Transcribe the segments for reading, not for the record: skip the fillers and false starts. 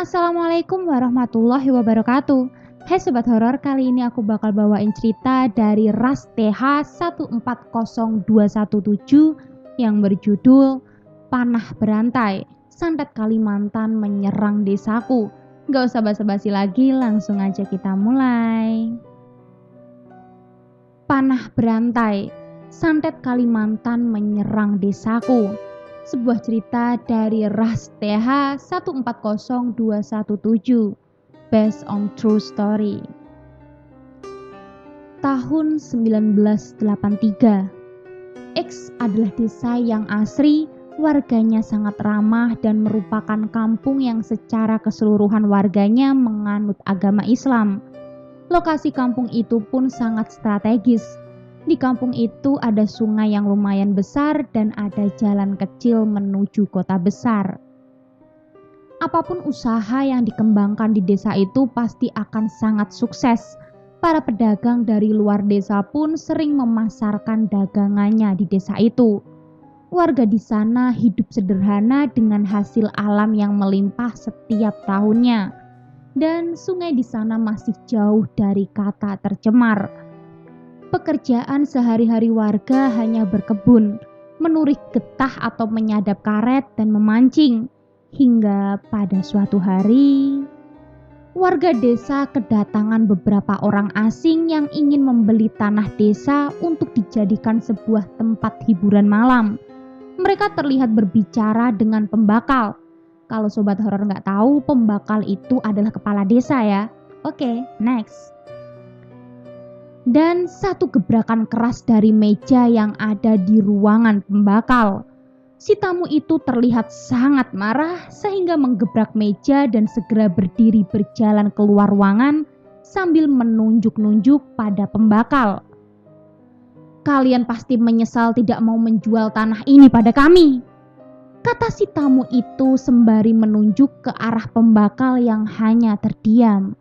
Assalamualaikum warahmatullahi wabarakatuh. Hai Sobat Horor, kali ini aku bakal bawain cerita dari Ras TH 140217 yang berjudul Panah Berantai, Santet Kalimantan Menyerang Desaku. Gak usah basa-basi lagi, langsung aja kita mulai. Panah Berantai, Santet Kalimantan Menyerang Desaku. Sebuah cerita dari Ras TH 140217 based on true story. Tahun 1983, X adalah desa yang asri, warganya sangat ramah dan merupakan kampung yang secara keseluruhan warganya menganut agama Islam. Lokasi kampung itu pun sangat strategis. Di kampung itu ada sungai yang lumayan besar dan ada jalan kecil menuju kota besar. Apapun usaha yang dikembangkan di desa itu pasti akan sangat sukses. Para pedagang dari luar desa pun sering memasarkan dagangannya di desa itu. Warga di sana hidup sederhana dengan hasil alam yang melimpah setiap tahunnya. Dan sungai di sana masih jauh dari kata tercemar. Pekerjaan sehari-hari warga hanya berkebun, menurik getah atau menyadap karet dan memancing. Hingga pada suatu hari, warga desa kedatangan beberapa orang asing yang ingin membeli tanah desa untuk dijadikan sebuah tempat hiburan malam. Mereka terlihat berbicara dengan pembakal. Kalau Sobat Horor nggak tahu, pembakal itu adalah kepala desa ya. Oke, next. Dan satu gebrakan keras dari meja yang ada di ruangan pembakal. Si tamu itu terlihat sangat marah sehingga menggebrak meja dan segera berdiri berjalan keluar ruangan sambil menunjuk-nunjuk pada pembakal. "Kalian pasti menyesal tidak mau menjual tanah ini pada kami," kata si tamu itu sembari menunjuk ke arah pembakal yang hanya terdiam.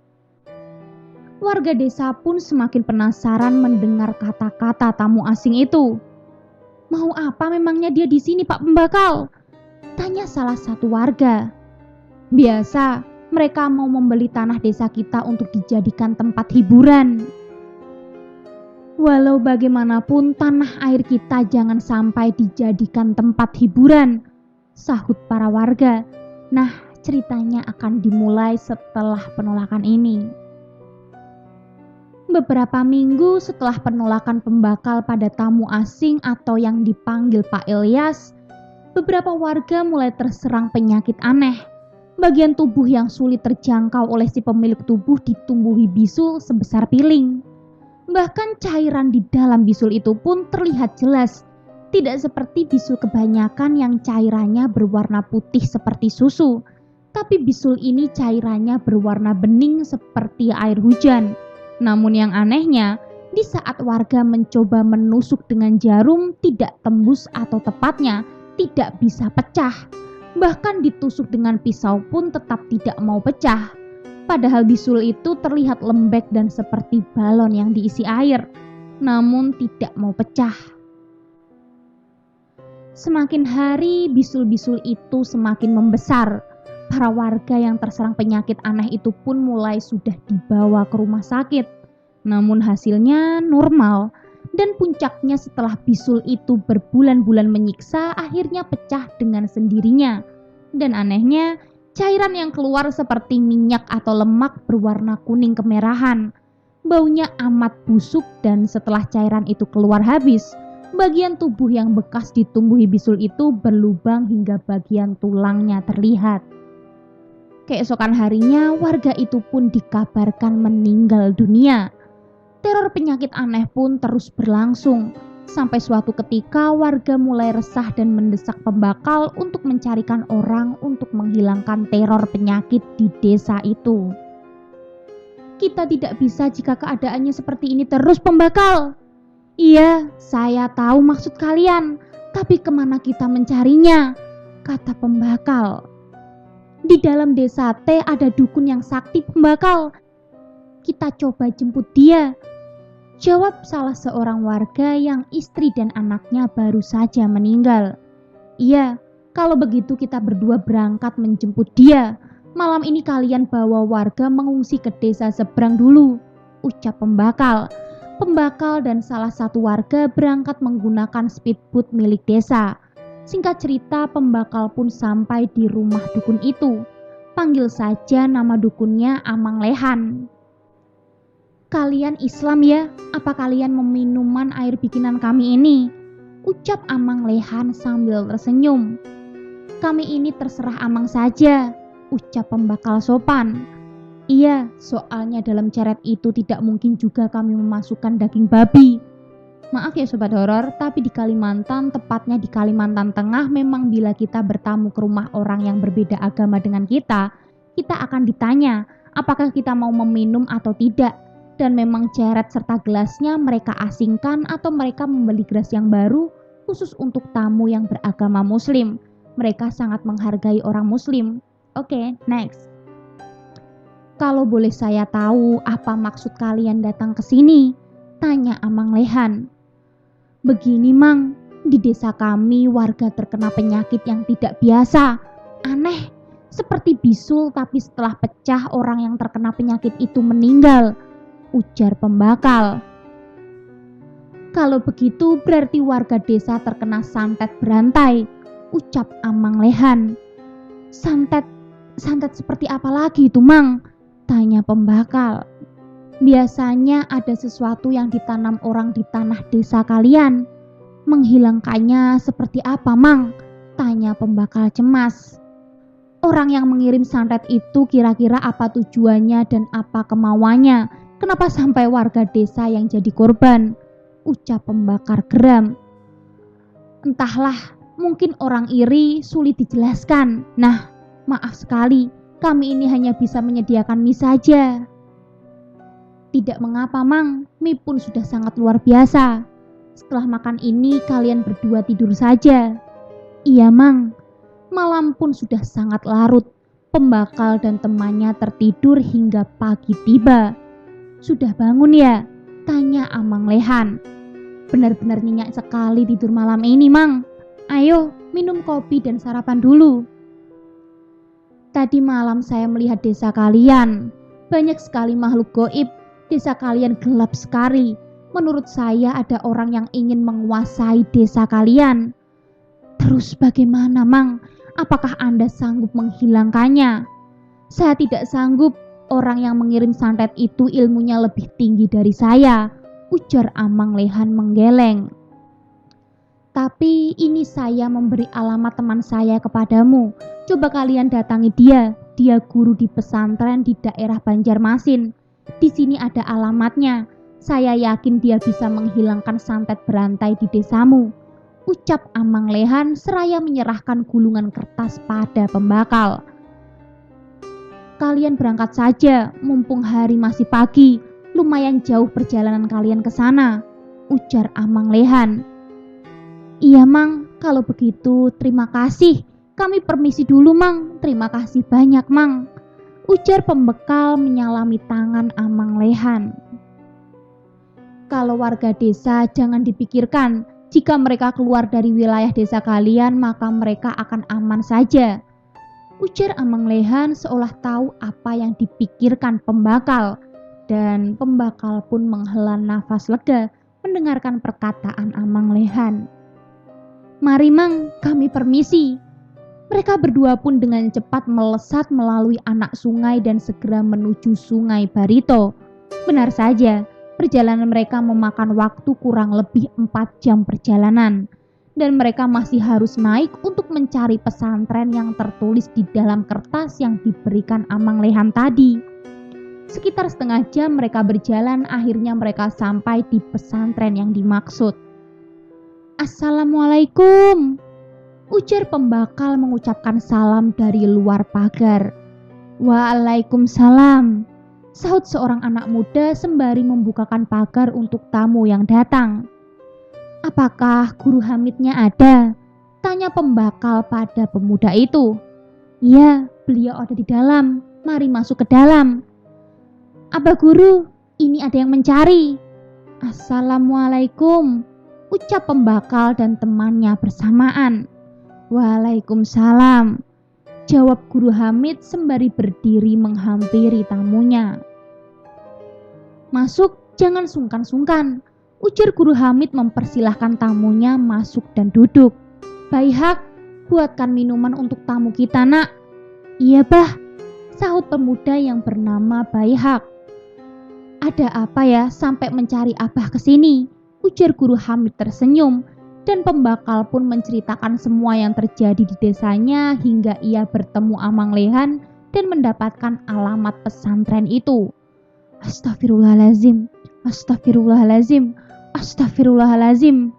Warga desa pun semakin penasaran mendengar kata-kata tamu asing itu. "Mau apa memangnya dia di sini, Pak Pembakal?" tanya salah satu warga. "Biasa, mereka mau membeli tanah desa kita untuk dijadikan tempat hiburan." "Walau bagaimanapun tanah air kita jangan sampai dijadikan tempat hiburan," sahut para warga. Nah, ceritanya akan dimulai setelah penolakan ini. Beberapa minggu setelah penolakan pembakal pada tamu asing atau yang dipanggil Pak Ilyas, beberapa warga mulai terserang penyakit aneh. Bagian tubuh yang sulit terjangkau oleh si pemilik tubuh ditumbuhi bisul sebesar piling. Bahkan cairan di dalam bisul itu pun terlihat jelas, tidak seperti bisul kebanyakan yang cairannya berwarna putih seperti susu, tapi bisul ini cairannya berwarna bening seperti air hujan. Namun yang anehnya, di saat warga mencoba menusuk dengan jarum tidak tembus atau tepatnya tidak bisa pecah. Bahkan ditusuk dengan pisau pun tetap tidak mau pecah. Padahal bisul itu terlihat lembek dan seperti balon yang diisi air, namun tidak mau pecah. Semakin hari bisul-bisul itu semakin membesar. Para warga yang terserang penyakit aneh itu pun mulai sudah dibawa ke rumah sakit. Namun hasilnya normal. Dan puncaknya setelah bisul itu berbulan-bulan menyiksa, akhirnya pecah dengan sendirinya. Dan anehnya, cairan yang keluar seperti minyak atau lemak berwarna kuning kemerahan. Baunya amat busuk dan setelah cairan itu keluar habis, bagian tubuh yang bekas ditumbuhi bisul itu berlubang hingga bagian tulangnya terlihat. Keesokan harinya, warga itu pun dikabarkan meninggal dunia. Teror penyakit aneh pun terus berlangsung. Sampai suatu ketika, warga mulai resah dan mendesak pembakal untuk mencarikan orang untuk menghilangkan teror penyakit di desa itu. "Kita tidak bisa jika keadaannya seperti ini terus, Pembakal." "Iya, saya tahu maksud kalian, tapi kemana kita mencarinya?" kata pembakal. "Di dalam desa T ada dukun yang sakti, Pembakal. Kita coba jemput dia," jawab salah seorang warga yang istri dan anaknya baru saja meninggal. "Iya, kalau begitu kita berdua berangkat menjemput dia," Malam ini kalian bawa warga mengungsi ke desa seberang dulu, ucap pembakal. Pembakal dan salah satu warga berangkat menggunakan speedboat milik desa. Singkat cerita, pembakal pun sampai di rumah dukun itu. Panggil saja nama dukunnya Amang Lehan. Kalian Islam ya? Apa kalian meminuman air bikinan kami ini? Ucap Amang Lehan sambil tersenyum. Kami ini terserah Amang saja, ucap pembakal sopan. Iya, soalnya dalam ceret itu tidak mungkin juga kami memasukkan daging babi. Maaf ya sobat horor, tapi di Kalimantan, tepatnya di Kalimantan Tengah, memang bila kita bertamu ke rumah orang yang berbeda agama dengan kita akan ditanya apakah kita mau meminum atau tidak. Dan memang ceret serta gelasnya mereka asingkan atau mereka membeli gelas yang baru khusus untuk tamu yang beragama muslim. Mereka sangat menghargai orang muslim. Oke, next. Kalau boleh saya tahu apa maksud kalian datang ke sini? Tanya Amang Lehan. Begini Mang, di desa kami warga terkena penyakit yang tidak biasa. Aneh, seperti bisul tapi setelah pecah orang yang terkena penyakit itu meninggal, ujar pembakal. Kalau begitu berarti warga desa terkena santet berantai, ucap Amang Lehan. Santet seperti apa lagi itu Mang? Tanya pembakal. Biasanya ada sesuatu yang ditanam orang di tanah desa kalian. Menghilangkannya seperti apa Mang? Tanya pembakal cemas. Orang yang mengirim santet itu kira-kira apa tujuannya dan apa kemauannya? Kenapa sampai warga desa yang jadi korban? Ucap pembakar geram. Entahlah, mungkin orang iri sulit dijelaskan. Nah, maaf sekali, kami ini hanya bisa menyediakan mie saja. Tidak mengapa Mang, mie pun sudah sangat luar biasa. Setelah makan ini kalian berdua tidur saja. Iya Mang, malam pun sudah sangat larut. Pembakal dan temannya tertidur hingga pagi tiba. Sudah bangun ya? Tanya Amang Lehan. Benar-benar nyenyak sekali tidur malam ini Mang. Ayo minum kopi dan sarapan dulu. Tadi malam saya melihat desa kalian. Banyak sekali makhluk goib. Desa kalian gelap sekali. Menurut saya ada orang yang ingin menguasai desa kalian. Terus bagaimana Mang? Apakah Anda sanggup menghilangkannya? Saya tidak sanggup. Orang yang mengirim santet itu ilmunya lebih tinggi dari saya, ujar Amang Lehan menggeleng. Tapi ini saya memberi alamat teman saya kepadamu. Coba kalian datangi dia. Dia guru di pesantren di daerah Banjarmasin. Di sini ada alamatnya. Saya yakin dia bisa menghilangkan santet berantai di desamu, ucap Amang Lehan seraya menyerahkan gulungan kertas pada pembakal. Kalian berangkat saja, mumpung hari masih pagi. Lumayan jauh perjalanan kalian ke sana, ujar Amang Lehan. Iya Mang, kalau begitu terima kasih. Kami permisi dulu Mang, terima kasih banyak Mang, ujar pembekal menyalami tangan Amang Lehan. Kalau warga desa jangan dipikirkan, jika mereka keluar dari wilayah desa kalian maka mereka akan aman saja, ujar Amang Lehan seolah tahu apa yang dipikirkan pembakal. Dan pembakal pun menghela nafas lega mendengarkan perkataan Amang Lehan. Mari Mang, kami permisi. Mereka berdua pun dengan cepat melesat melalui anak sungai dan segera menuju Sungai Barito. Benar saja, perjalanan mereka memakan waktu kurang lebih 4 jam perjalanan. Dan mereka masih harus naik untuk mencari pesantren yang tertulis di dalam kertas yang diberikan Amang Lehan tadi. Sekitar setengah jam mereka berjalan, akhirnya mereka sampai di pesantren yang dimaksud. Assalamualaikum, ujar pembakal mengucapkan salam dari luar pagar. Waalaikumsalam, sahut seorang anak muda sembari membukakan pagar untuk tamu yang datang. Apakah Guru Hamidnya ada? Tanya pembakal pada pemuda itu. Iya, beliau ada di dalam. Mari masuk ke dalam. Abah Guru, ini ada yang mencari. Assalamualaikum, ucap pembakal dan temannya bersamaan. Waalaikumsalam. Jawab Guru Hamid sembari berdiri menghampiri tamunya. Masuk, jangan sungkan-sungkan, ujar Guru Hamid mempersilahkan tamunya masuk dan duduk. Baihak, buatkan minuman untuk tamu kita, nak. Iya, bah, sahut pemuda yang bernama Baihak. Ada apa ya sampai mencari abah ke sini? Ujar Guru Hamid tersenyum, dan pembakal pun menceritakan semua yang terjadi di desanya hingga ia bertemu Amang Lehan dan mendapatkan alamat pesantren itu. Astagfirullahalazim, astagfirullahalazim, astagfirullahalazim.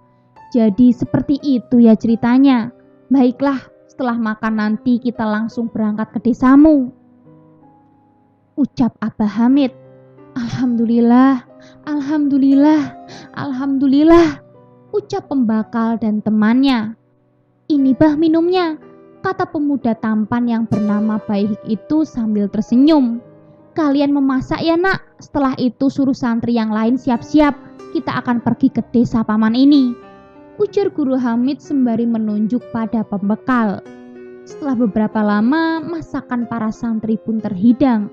Jadi seperti itu ya ceritanya. Baiklah, setelah makan nanti kita langsung berangkat ke desamu, ucap Abah Hamid. Alhamdulillah, alhamdulillah, alhamdulillah, ucap pembakal dan temannya. Ini bah minumnya, kata pemuda tampan yang bernama Baihik itu sambil tersenyum. Kalian memasak ya nak, setelah itu suruh santri yang lain siap-siap, kita akan pergi ke desa paman ini, ujar Guru Hamid sembari menunjuk pada pembekal. Setelah beberapa lama, masakan para santri pun terhidang.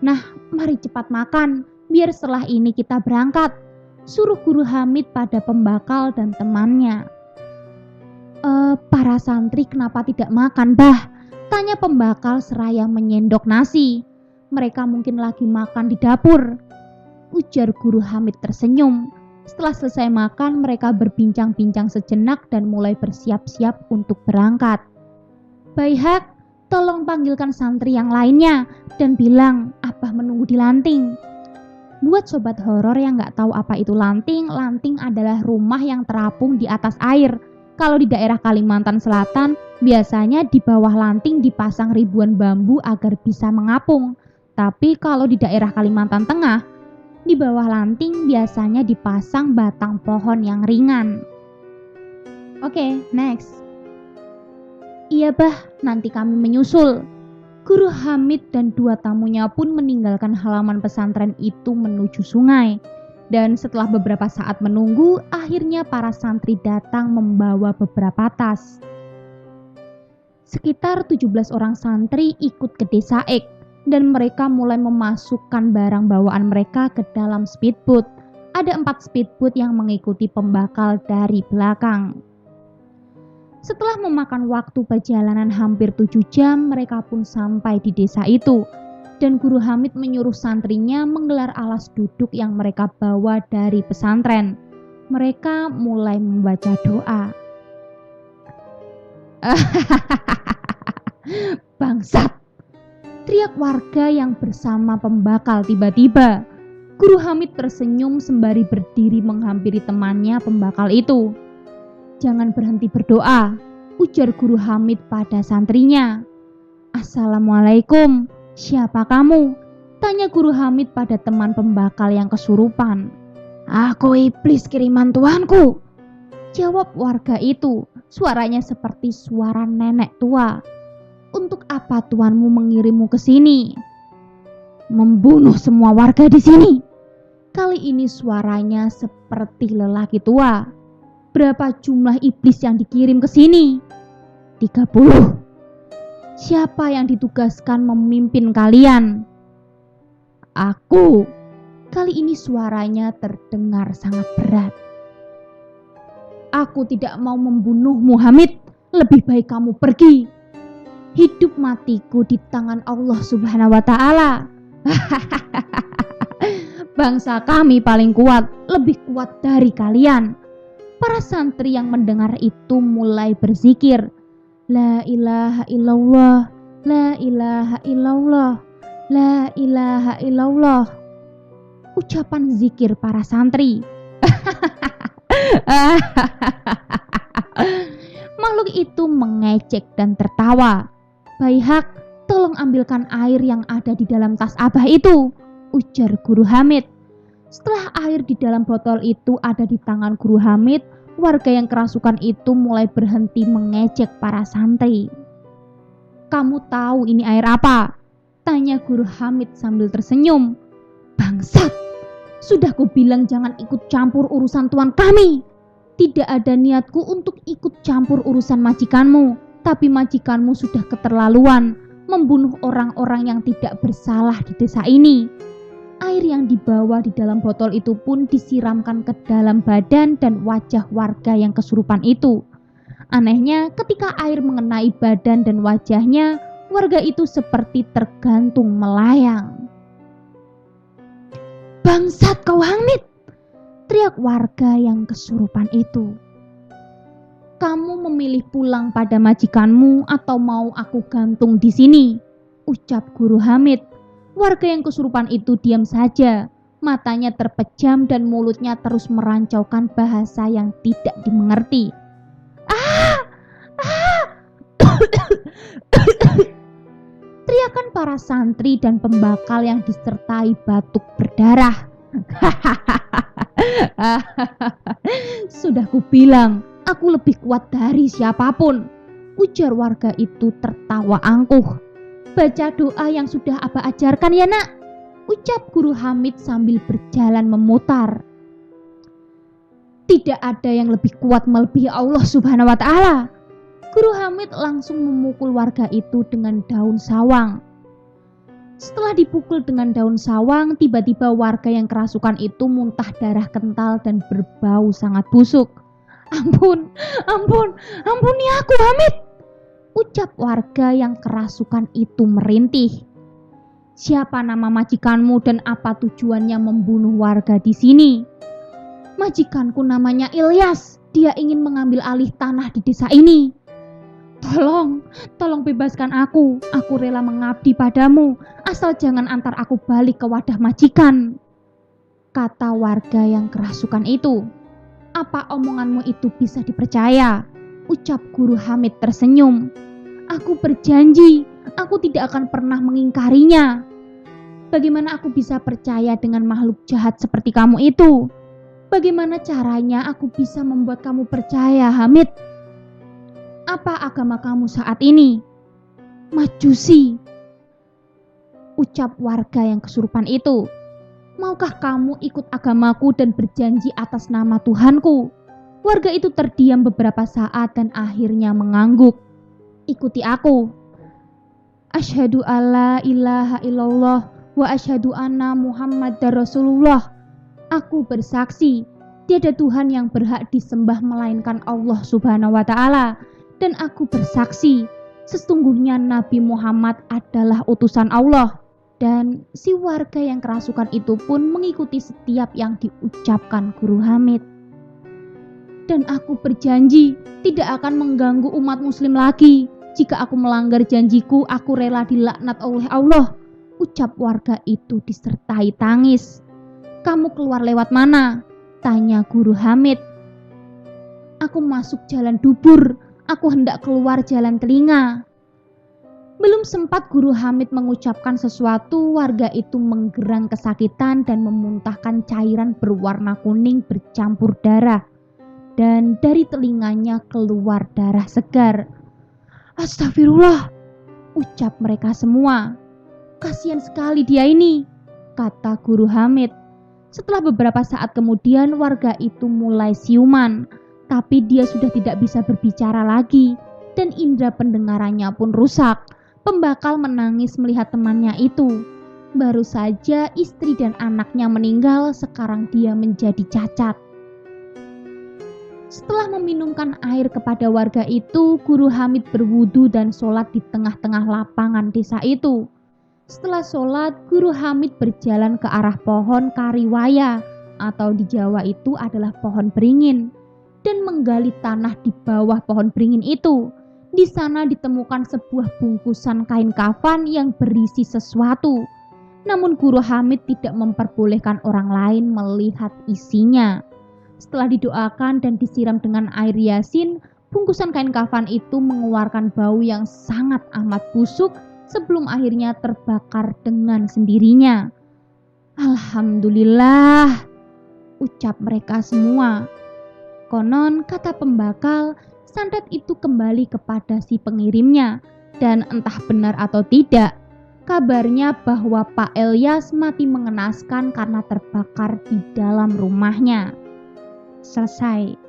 Nah, mari cepat makan, biar setelah ini kita berangkat, suruh Guru Hamid pada pembakal dan temannya. Para santri kenapa tidak makan, bah? Tanya pembakal seraya menyendok nasi. Mereka mungkin lagi makan di dapur, ujar Guru Hamid tersenyum. Setelah selesai makan, mereka berbincang-bincang sejenak dan mulai bersiap-siap untuk berangkat. Baihak, tolong panggilkan santri yang lainnya dan bilang abah menunggu di lanting. Buat sobat horor yang gak tahu apa itu lanting, lanting adalah rumah yang terapung di atas air. Kalau di daerah Kalimantan Selatan, biasanya di bawah lanting dipasang ribuan bambu agar bisa mengapung. Tapi kalau di daerah Kalimantan Tengah, di bawah lanting biasanya dipasang batang pohon yang ringan. Oke, next. Iya bah, nanti kami menyusul. Guru Hamid dan dua tamunya pun meninggalkan halaman pesantren itu menuju sungai. Dan setelah beberapa saat menunggu, akhirnya para santri datang membawa beberapa tas. Sekitar 17 orang santri ikut ke desa Ek, dan mereka mulai memasukkan barang bawaan mereka ke dalam speedboat. Ada 4 speedboat yang mengikuti pembakal dari belakang. Setelah memakan waktu perjalanan hampir 7 jam, mereka pun sampai di desa itu. Dan Guru Hamid menyuruh santrinya menggelar alas duduk yang mereka bawa dari pesantren. Mereka mulai membaca doa. Bangsat! Teriak warga yang bersama pembakal tiba-tiba. Guru Hamid tersenyum sembari berdiri menghampiri temannya pembakal itu. Jangan berhenti berdoa, ujar Guru Hamid pada santrinya. Assalamualaikum, siapa kamu? Tanya Guru Hamid pada teman pembakal yang kesurupan. Aku iblis kiriman Tuanku, jawab warga itu. Suaranya seperti suara nenek tua. Untuk apa tuanmu mengirimmu ke sini? Membunuh semua warga di sini. Kali ini suaranya seperti lelaki tua. Berapa jumlah iblis yang dikirim ke sini? 30. Siapa yang ditugaskan memimpin kalian? Aku. Kali ini suaranya terdengar sangat berat. Aku tidak mau membunuhmu, Hamid. Lebih baik kamu pergi. Hidup matiku di tangan Allah Subhanahu wa Ta'ala. Bangsa kami paling kuat, lebih kuat dari kalian. Para santri yang mendengar itu mulai berzikir. La ilaha illallah, la ilaha illallah, la ilaha illallah. Ucapan zikir para santri. Makhluk itu mengejek dan tertawa. Baihak, tolong ambilkan air yang ada di dalam tas abah itu, ujar Guru Hamid. Setelah air di dalam botol itu ada di tangan Guru Hamid, warga yang kerasukan itu mulai berhenti mengejek para santri. Kamu tahu ini air apa? Tanya Guru Hamid sambil tersenyum. Bangsat, sudah kubilang jangan ikut campur urusan tuan kami. Tidak ada niatku untuk ikut campur urusan majikanmu. Tapi majikanmu sudah keterlaluan membunuh orang-orang yang tidak bersalah di desa ini. Air yang dibawa di dalam botol itu pun disiramkan ke dalam badan dan wajah warga yang kesurupan itu. Anehnya, ketika air mengenai badan dan wajahnya, warga itu seperti tergantung melayang. "Bangsat kau Hamid!" teriak warga yang kesurupan itu. "Kamu memilih pulang pada majikanmu atau mau aku gantung di sini?" ucap Guru Hamid. Warga yang kesurupan itu diam saja, matanya terpejam dan mulutnya terus merancaukan bahasa yang tidak dimengerti. Teriakan para santri dan pembakal yang disertai batuk berdarah. "Sudah kubilang, aku lebih kuat dari siapapun," ujar warga itu tertawa angkuh. "Baca doa yang sudah Abah ajarkan ya nak," ucap Guru Hamid sambil berjalan memutar. "Tidak ada yang lebih kuat melebihi Allah Subhanahu wa Ta'ala." Guru Hamid langsung memukul warga itu dengan daun sawang. Setelah dipukul dengan daun sawang, tiba-tiba warga yang kerasukan itu muntah darah kental dan berbau sangat busuk. Ampuni aku Hamid!" ucap warga yang kerasukan itu merintih. "Siapa nama majikanmu dan apa tujuannya membunuh warga di sini?" "Majikanku namanya Ilyas. Dia ingin mengambil alih tanah di desa ini." Tolong bebaskan aku. Aku rela mengabdi padamu, asal jangan antar aku balik ke wadah majikan," kata warga yang kerasukan itu. "Apa omonganmu itu bisa dipercaya?" ucap Guru Hamid tersenyum. "Aku berjanji, aku tidak akan pernah mengingkarinya." "Bagaimana aku bisa percaya dengan makhluk jahat seperti kamu itu? Bagaimana caranya aku bisa membuat kamu percaya, Hamid?" "Apa agama kamu saat ini?" "Majusi," ucap warga yang kesurupan itu. "Maukah kamu ikut agamaku dan berjanji atas nama Tuhanku?" Warga itu terdiam beberapa saat dan akhirnya mengangguk. "Ikuti aku. Asyhadu alla ilaha illallah wa asyhadu anna Muhammadar Rasulullah." Aku bersaksi, tiada Tuhan yang berhak disembah melainkan Allah Subhanahu wa Ta'ala. Dan aku bersaksi, sesungguhnya Nabi Muhammad adalah utusan Allah. Dan si warga yang kerasukan itu pun mengikuti setiap yang diucapkan Guru Hamid. "Dan aku berjanji tidak akan mengganggu umat muslim lagi. Jika aku melanggar janjiku, aku rela dilaknat oleh Allah," ucap warga itu disertai tangis. "Kamu keluar lewat mana?" tanya Guru Hamid. "Aku masuk jalan dubur. Aku hendak keluar jalan telinga." Belum sempat Guru Hamid mengucapkan sesuatu, warga itu menggerang kesakitan dan memuntahkan cairan berwarna kuning bercampur darah. Dan dari telinganya keluar darah segar. "Astagfirullah," ucap mereka semua. "Kasihan sekali dia ini," kata Guru Hamid. Setelah beberapa saat kemudian warga itu mulai siuman. Tapi dia sudah tidak bisa berbicara lagi dan indera pendengarannya pun rusak. Pembakal menangis melihat temannya itu. Baru saja istri dan anaknya meninggal, sekarang dia menjadi cacat. Setelah meminumkan air kepada warga itu, Guru Hamid berwudu dan sholat di tengah-tengah lapangan desa itu. Setelah sholat, Guru Hamid berjalan ke arah pohon kariwaya, atau di Jawa itu adalah pohon beringin, dan menggali tanah di bawah pohon beringin itu. Di sana ditemukan sebuah bungkusan kain kafan yang berisi sesuatu. Namun Guru Hamid tidak memperbolehkan orang lain melihat isinya. Setelah didoakan dan disiram dengan air yasin, bungkusan kain kafan itu mengeluarkan bau yang sangat amat busuk sebelum akhirnya terbakar dengan sendirinya. "Alhamdulillah," ucap mereka semua. Konon kata pembakal, santet itu kembali kepada si pengirimnya, dan entah benar atau tidak, kabarnya bahwa Pak Ilyas mati mengenaskan karena terbakar di dalam rumahnya. Selesai.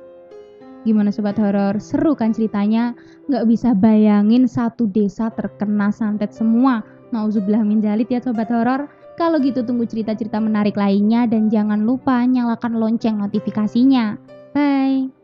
Gimana sobat horor? Seru kan ceritanya? Nggak bisa bayangin satu desa terkena santet semua. Nauzubillah min dzalik ya sobat horor. Kalau gitu tunggu cerita-cerita menarik lainnya dan jangan lupa nyalakan lonceng notifikasinya. Bye.